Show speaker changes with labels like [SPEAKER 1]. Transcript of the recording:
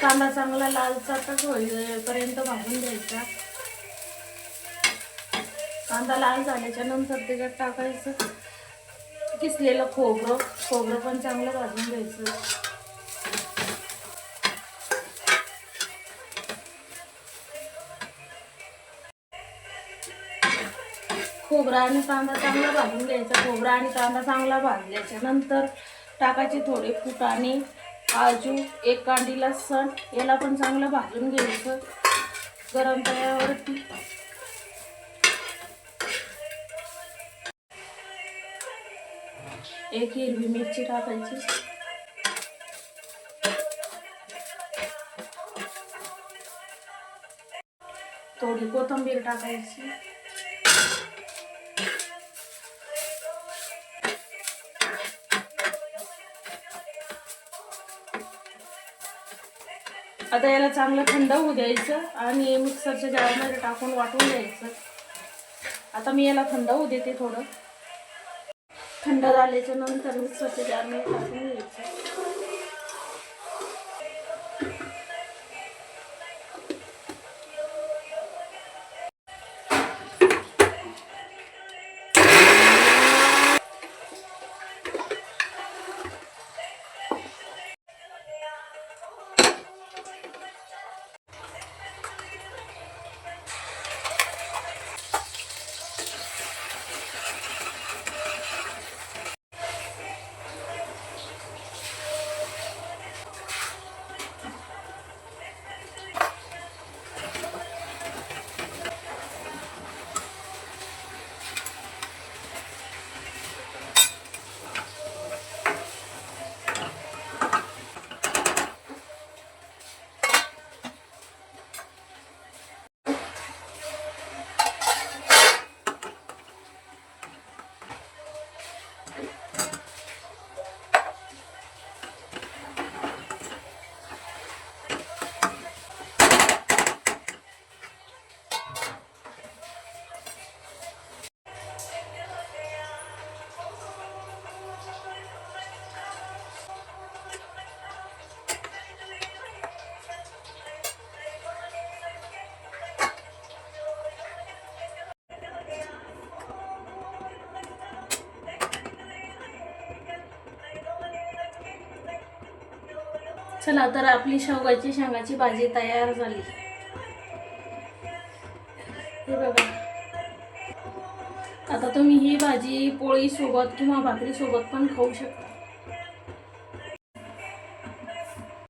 [SPEAKER 1] कांदा चांगला लालसर होईपर्यंत भाजून घ्यायचा। कांदा लाल झाल्याच्या नंतर त्याच्यात टाकायचं किसलेलं खोबरं पण चांगलं भाजून घ्यायचं। खोबरा आणि कांदा चांगला भाजून घ्यायचा। खोबरा आणि कांदा चांगला भाजल्याच्या नंतर टाकायचे थोडे फुटाणे, काजू, 1 कांडी लसण, याला पण चांगलं भाजून घ्यायचं गरम तव्यावरती। एक हिरवी मिरची टाकायची, थोडी कोथिंबीर टाकायची, आता याला चांगलं थंड होऊ द्यायचं आणि मिक्सरच्या जारमध्ये टाकून वाटून घ्यायचं। आता मी याला थंड होऊ देते। थोडं थंड झाल्याच्या नंतर मिक्सरच्या जारमध्ये टाकून घ्यायचं। चला तर आपली शेंगाची भाजी तयार झाली। हे बघा, आता तुम्ही ही भाजी पोळी सोबत किंवा भाकरी सोबत पण खाऊ शकता।